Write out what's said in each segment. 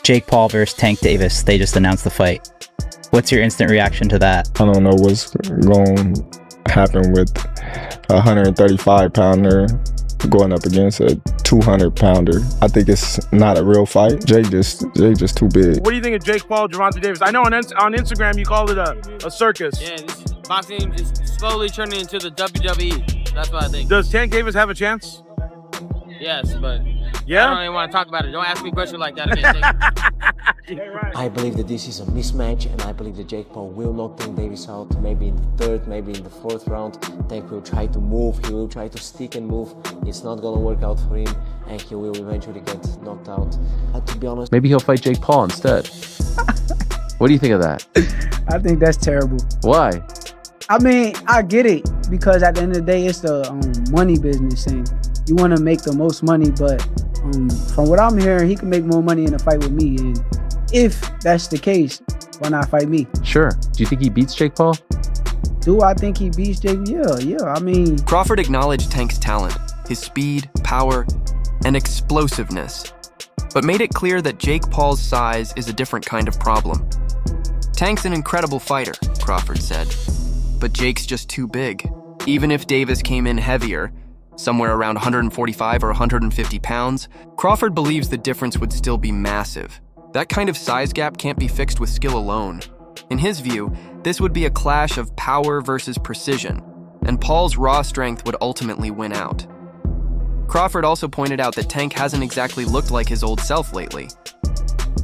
Jake Paul versus Tank Davis. They just announced the fight. What's your instant reaction to that? I don't know what's going to happen with a 135-pounder going up against a 200-pounder. I think it's not a real fight. Jake just too big. What do you think of Jake Paul, Gervonta Davis? I know on Instagram you called it a circus. Yeah, this boxing is slowly turning into the WWE. That's what I think. Does Tank Davis have a chance? Yes, but yeah? I don't even want to talk about it. Don't ask me questions like that again. I believe that this is a mismatch, and I believe that Jake Paul will knock Tank Davis out, maybe in the third, maybe in the fourth round. Tank will try to move, he will try to stick and move. It's not gonna work out for him, and he will eventually get knocked out. To be honest, maybe he'll fight Jake Paul instead. What do you think of that? I think that's terrible. Why? I mean, I get it, because at the end of the day, it's the money business, and you want to make the most money, but from what I'm hearing, he can make more money in a fight with me, and if that's the case, why not fight me? Sure. Do you think he beats Jake Paul? Do I think he beats Jake? Yeah, I mean... Crawford acknowledged Tank's talent, his speed, power, and explosiveness, but made it clear that Jake Paul's size is a different kind of problem. Tank's an incredible fighter, Crawford said, but Jake's just too big. Even if Davis came in heavier, somewhere around 145 or 150 pounds, Crawford believes the difference would still be massive. That kind of size gap can't be fixed with skill alone. In his view, this would be a clash of power versus precision, and Paul's raw strength would ultimately win out. Crawford also pointed out that Tank hasn't exactly looked like his old self lately.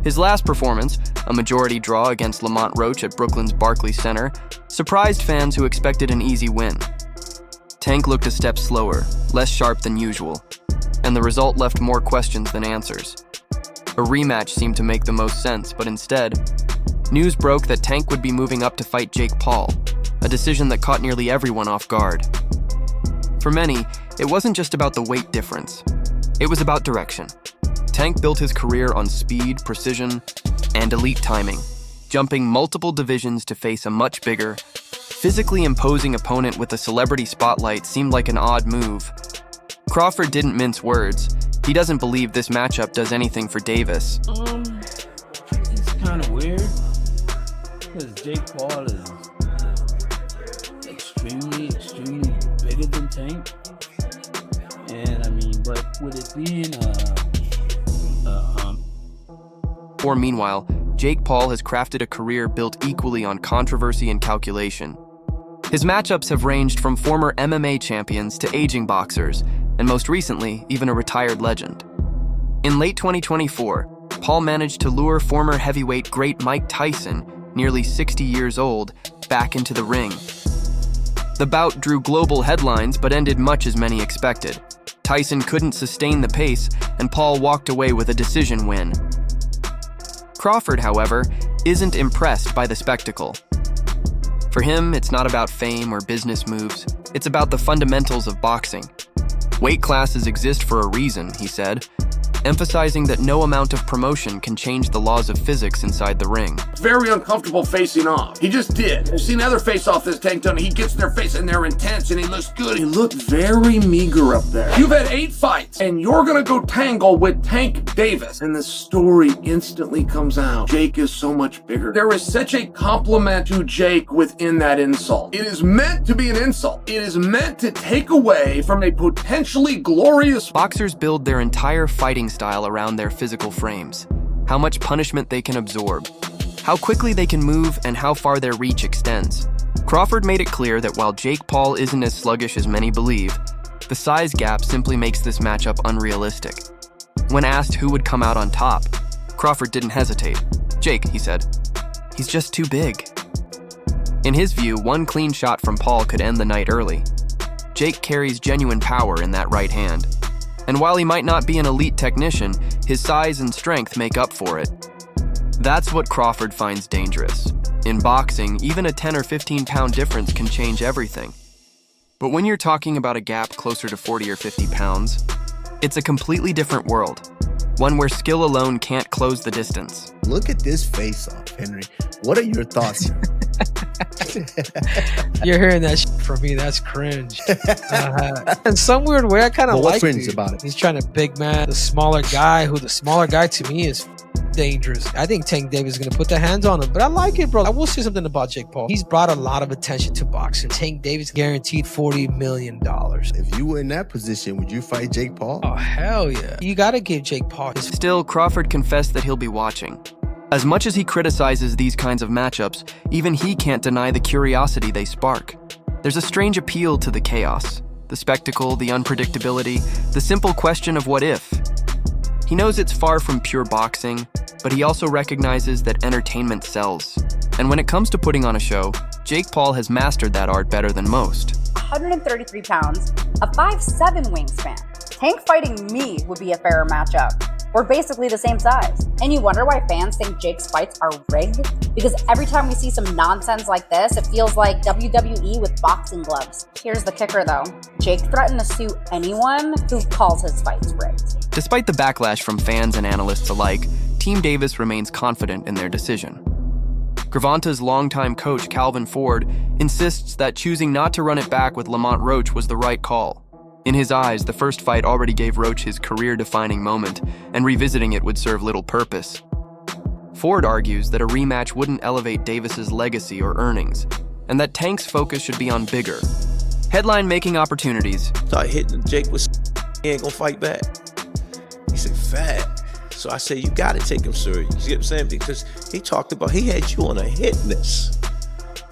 His last performance, a majority draw against Lamont Roach at Brooklyn's Barclays Center, surprised fans who expected an easy win. Tank looked a step slower, less sharp than usual, and the result left more questions than answers. A rematch seemed to make the most sense, but instead, news broke that Tank would be moving up to fight Jake Paul, a decision that caught nearly everyone off guard. For many, it wasn't just about the weight difference. It was about direction. Tank built his career on speed, precision, and elite timing, jumping multiple divisions to face a much bigger, physically imposing opponent with a celebrity spotlight seemed like an odd move. Crawford didn't mince words. He doesn't believe this matchup does anything for Davis. It's kind of weird, because Jake Paul is extremely bigger than Tank. And I mean, but with it being Or meanwhile, Jake Paul has crafted a career built equally on controversy and calculation. His matchups have ranged from former MMA champions to aging boxers, and most recently, even a retired legend. In late 2024, Paul managed to lure former heavyweight great Mike Tyson, nearly 60 years old, back into the ring. The bout drew global headlines but ended much as many expected. Tyson couldn't sustain the pace, and Paul walked away with a decision win. Crawford, however, isn't impressed by the spectacle. For him, it's not about fame or business moves, it's about the fundamentals of boxing. Weight classes exist for a reason, he said, emphasizing that no amount of promotion can change the laws of physics inside the ring. Very uncomfortable facing off. He just did. I've seen other face off this Tank done. He gets in their face and they're intense and he looks good. He looked very meager up there. You've had 8 fights and you're gonna go tangle with Tank Davis. And the story instantly comes out. Jake is so much bigger. There is such a compliment to Jake within that insult. It is meant to be an insult. It is meant to take away from a potentially glorious... Boxers build their entire fighting style around their physical frames, how much punishment they can absorb, how quickly they can move, and how far their reach extends. Crawford made it clear that while Jake Paul isn't as sluggish as many believe, the size gap simply makes this matchup unrealistic. When asked who would come out on top, Crawford didn't hesitate. Jake, he said. He's just too big. In his view, one clean shot from Paul could end the night early. Jake carries genuine power in that right hand. And while he might not be an elite technician, his size and strength make up for it. That's what Crawford finds dangerous. In boxing, even a 10 or 15 pound difference can change everything. But when you're talking about a gap closer to 40 or 50 pounds, it's a completely different world. One where skill alone can't close the distance. Look at this face-off, Henry. What are your thoughts here? You're hearing that from me. That's cringe. In some weird way, I kind of like cringe it. About it? He's trying to big man the smaller guy, who the smaller guy to me is dangerous. I think Tank Davis is going to put their hands on him, but I like it, bro. I will say something about Jake Paul. He's brought a lot of attention to boxing. Tank Davis guaranteed $40 million. If you were in that position, would you fight Jake Paul? Oh, hell yeah. You got to give Jake Paul his... Still, Crawford confessed that he'll be watching. As much as he criticizes these kinds of matchups, even he can't deny the curiosity they spark. There's a strange appeal to the chaos, the spectacle, the unpredictability, the simple question of what if. He knows it's far from pure boxing, but he also recognizes that entertainment sells. And when it comes to putting on a show, Jake Paul has mastered that art better than most. 133 pounds, a 5'7" wingspan. Tank fighting me would be a fairer matchup. We're basically the same size. And you wonder why fans think Jake's fights are rigged? Because every time we see some nonsense like this, it feels like WWE with boxing gloves. Here's the kicker though. Jake threatened to sue anyone who calls his fights rigged. Despite the backlash from fans and analysts alike, Team Davis remains confident in their decision. Gervonta's longtime coach, Calvin Ford, insists that choosing not to run it back with Lamont Roach was the right call. In his eyes, the first fight already gave Roach his career-defining moment, and revisiting it would serve little purpose. Ford argues that a rematch wouldn't elevate Davis's legacy or earnings, and that Tank's focus should be on bigger, headline-making opportunities. Start hitting Jake with he ain't gonna fight back. He said, fat. So I said, you gotta take him serious. You get what I'm saying? Because he talked about, he had you on a hit list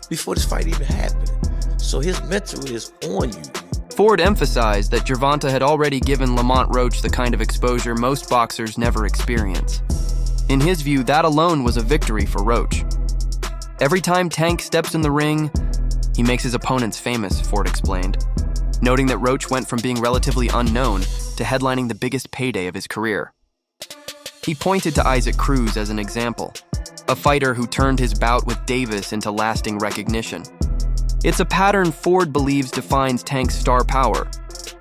before this fight even happened. So his mental is on you. Ford emphasized that Gervonta had already given Lamont Roach the kind of exposure most boxers never experience. In his view, that alone was a victory for Roach. Every time Tank steps in the ring, he makes his opponents famous, Ford explained, noting that Roach went from being relatively unknown to headlining the biggest payday of his career. He pointed to Isaac Cruz as an example, a fighter who turned his bout with Davis into lasting recognition. It's a pattern Ford believes defines Tank's star power.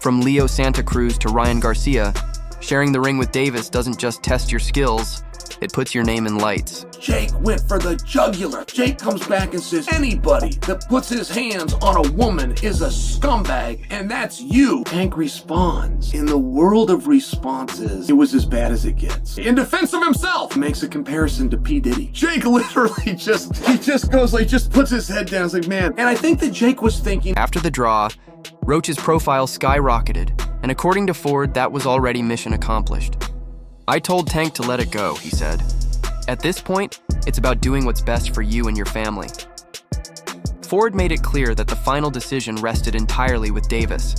From Leo Santa Cruz to Ryan Garcia, sharing the ring with Davis doesn't just test your skills, it puts your name in lights. Jake went for the jugular. Jake comes back and says, anybody that puts his hands on a woman is a scumbag, and that's you. Tank responds. In the world of responses, it was as bad as it gets. In defense of himself, he makes a comparison to P. Diddy. Jake literally just puts his head down. It's like, man. And I think that Jake was thinking. After the draw, Roach's profile skyrocketed, and according to Ford, that was already mission accomplished. I told Tank to let it go, he said. At this point, it's about doing what's best for you and your family. Ford made it clear that the final decision rested entirely with Davis.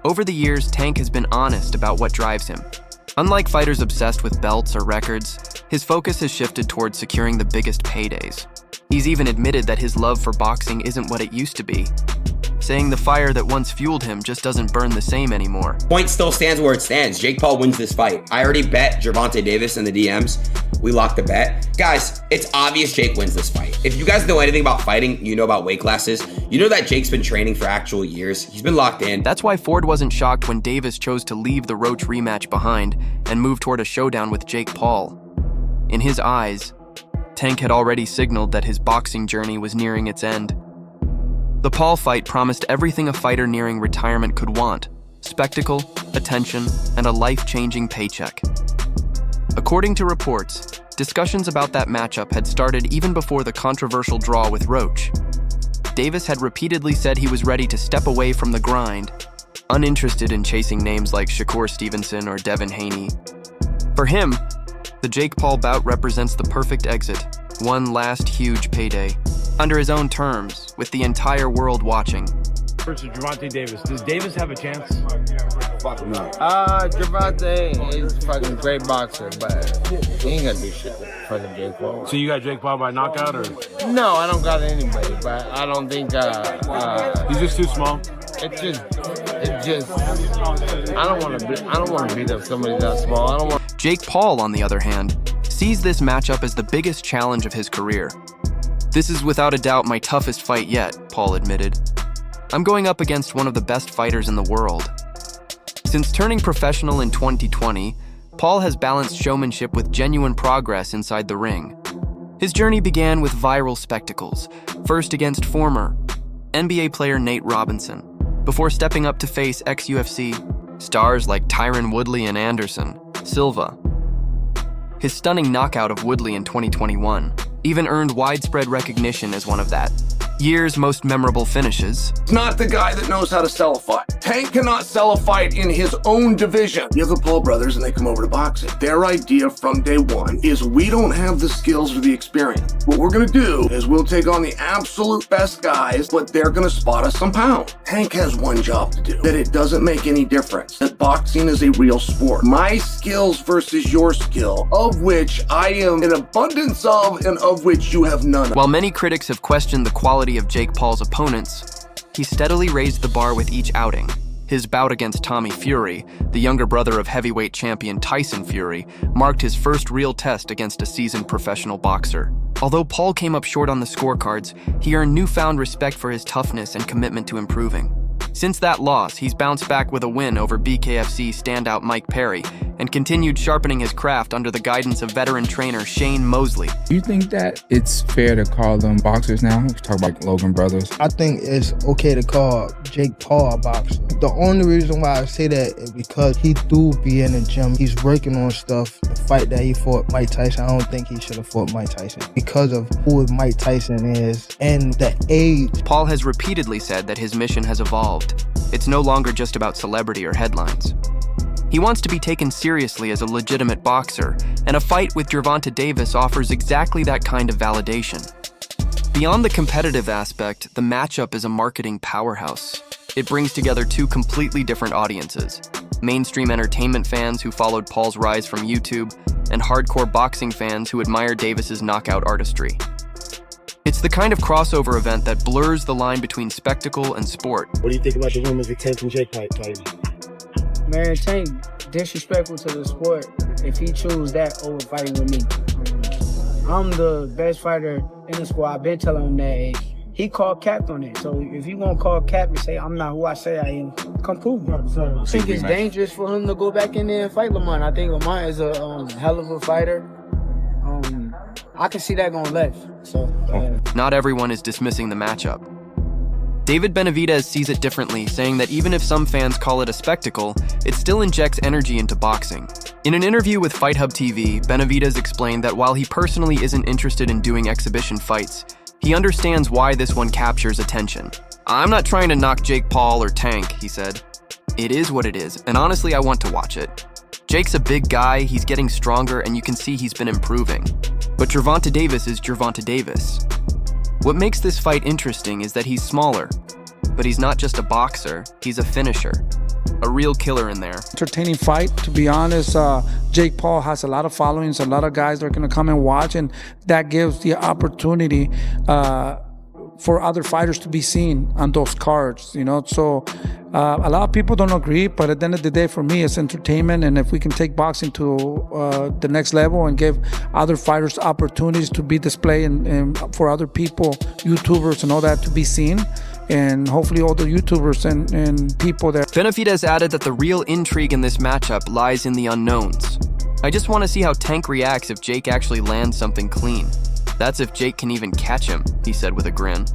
Over the years, Tank has been honest about what drives him. Unlike fighters obsessed with belts or records, his focus has shifted towards securing the biggest paydays. He's even admitted that his love for boxing isn't what it used to be, saying the fire that once fueled him just doesn't burn the same anymore. Point still stands where it stands. Jake Paul wins this fight. I already bet Gervonta Davis in the DMs. We locked the bet. Guys, it's obvious Jake wins this fight. If you guys know anything about fighting, you know about weight classes, you know that Jake's been training for actual years. He's been locked in. That's why Ford wasn't shocked when Davis chose to leave the Roach rematch behind and move toward a showdown with Jake Paul. In his eyes, Tank had already signaled that his boxing journey was nearing its end. The Paul fight promised everything a fighter nearing retirement could want: spectacle, attention, and a life-changing paycheck. According to reports, discussions about that matchup had started even before the controversial draw with Roach. Davis had repeatedly said he was ready to step away from the grind, uninterested in chasing names like Shakur Stevenson or Devin Haney. For him, the Jake Paul bout represents the perfect exit, one last huge payday, under his own terms, with the entire world watching. Versus Gervonta Davis. Does Davis have a chance? Fuck no. Gervonta is a fucking great boxer, but he ain't gonna do shit for the Jake Paul. So you got Jake Paul by knockout, or? No, I don't got anybody, but I don't think he's just too small. It's just I don't want to beat up somebody that small. I don't want. Jake Paul, on the other hand, sees this matchup as the biggest challenge of his career. This is without a doubt my toughest fight yet, Paul admitted. I'm going up against one of the best fighters in the world. Since turning professional in 2020, Paul has balanced showmanship with genuine progress inside the ring. His journey began with viral spectacles, first against former NBA player Nate Robinson, before stepping up to face ex-UFC stars like Tyron Woodley and Anderson Silva. His stunning knockout of Woodley in 2021 even earned widespread recognition as one of that year's most memorable finishes. Not the guy that knows how to sell a fight. Tank cannot sell a fight in his own division. You have the Paul brothers and they come over to boxing. Their idea from day one is we don't have the skills or the experience. What we're gonna do is we'll take on the absolute best guys, but they're gonna spot us some pound. Tank has one job to do, that it doesn't make any difference, that boxing is a real sport. My skills versus your skill, of which I am an abundance of and of which you have none of. While many critics have questioned the quality of Jake Paul's opponents, he steadily raised the bar with each outing. His bout against Tommy Fury, the younger brother of heavyweight champion Tyson Fury, marked his first real test against a seasoned professional boxer. Although Paul came up short on the scorecards, he earned newfound respect for his toughness and commitment to improving. Since that loss, he's bounced back with a win over BKFC standout Mike Perry and continued sharpening his craft under the guidance of veteran trainer Shane Mosley. Do you think that it's fair to call them boxers now? We talk about Logan brothers. I think it's okay to call Jake Paul a boxer. The only reason why I say that is because he do be in the gym. He's working on stuff. The fight that he fought Mike Tyson, I don't think he should have fought Mike Tyson because of who Mike Tyson is and the age. Paul has repeatedly said that his mission has evolved. It's no longer just about celebrity or headlines. He wants to be taken seriously as a legitimate boxer, and a fight with Gervonta Davis offers exactly that kind of validation. Beyond the competitive aspect, the matchup is a marketing powerhouse. It brings together two completely different audiences: mainstream entertainment fans who followed Paul's rise from YouTube, and hardcore boxing fans who admire Davis's knockout artistry. It's the kind of crossover event that blurs the line between spectacle and sport. What do you think about the rumors of Tank and Jake fighting? Man, Tank disrespectful to the sport if he choose that over fighting with me. I'm the best fighter in the squad. I've been telling him that. He called cap on it. So if you gonna call cap and say I'm not who I say I am, come prove it. I think it's dangerous for him to go back in there and fight Lamont. I think Lamont is a hell of a fighter. I can see that going left. So not everyone is dismissing the matchup. David Benavidez sees it differently, saying that even if some fans call it a spectacle, it still injects energy into boxing. In an interview with Fight Hub TV, Benavidez explained that while he personally isn't interested in doing exhibition fights, he understands why this one captures attention. "I'm not trying to knock Jake Paul or Tank," he said. "It is what it is, and honestly, I want to watch it. Jake's a big guy, he's getting stronger, and you can see he's been improving. But Gervonta Davis is Gervonta Davis. What makes this fight interesting is that he's smaller, but he's not just a boxer, he's a finisher. A real killer in there." Entertaining fight, to be honest. Jake Paul has a lot of followings, a lot of guys that are going to come and watch, and that gives the opportunity for other fighters to be seen on those cards, you know. So a lot of people don't agree, but at the end of the day, for me, it's entertainment. And if we can take boxing to the next level and give other fighters opportunities to be displayed and for other people, YouTubers and all that, to be seen, and hopefully all the YouTubers and people there. Benavidez added that the real intrigue in this matchup lies in the unknowns. "I just want to see how Tank reacts if Jake actually lands something clean. That's if Jake can even catch him," he said with a grin.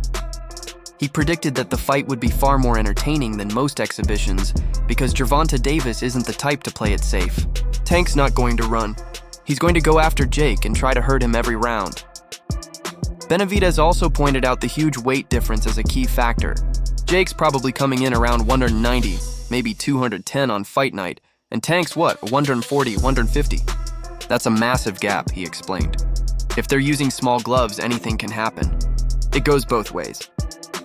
He predicted that the fight would be far more entertaining than most exhibitions because Gervonta Davis isn't the type to play it safe. Tank's not going to run. He's going to go after Jake and try to hurt him every round. Benavidez also pointed out the huge weight difference as a key factor. Jake's probably coming in around 190, maybe 210 on fight night, and Tank's what, 140, 150? That's a massive gap, he explained. If they're using small gloves, anything can happen. It goes both ways.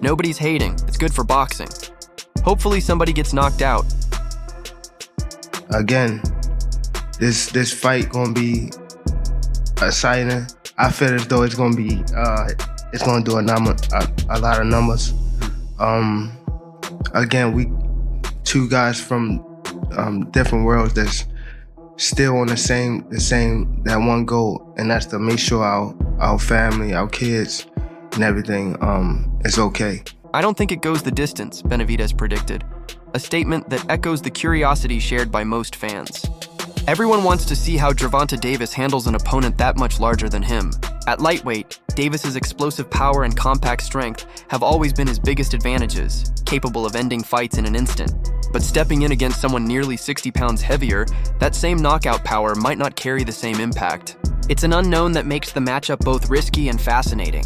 Nobody's hating, it's good for boxing. Hopefully somebody gets knocked out. Again, this fight gonna be exciting. I feel as though it's gonna be, it's gonna do a lot of numbers. Again, we two guys from different worlds that's still on the same that one goal, and that's to make sure our family, our kids, and everything is okay. "I don't think it goes the distance," Benavidez predicted, a statement that echoes the curiosity shared by most fans. Everyone wants to see how Gervonta Davis handles an opponent that much larger than him. At lightweight, Davis's explosive power and compact strength have always been his biggest advantages, capable of ending fights in an instant. But stepping in against someone nearly 60 pounds heavier, that same knockout power might not carry the same impact. It's an unknown that makes the matchup both risky and fascinating.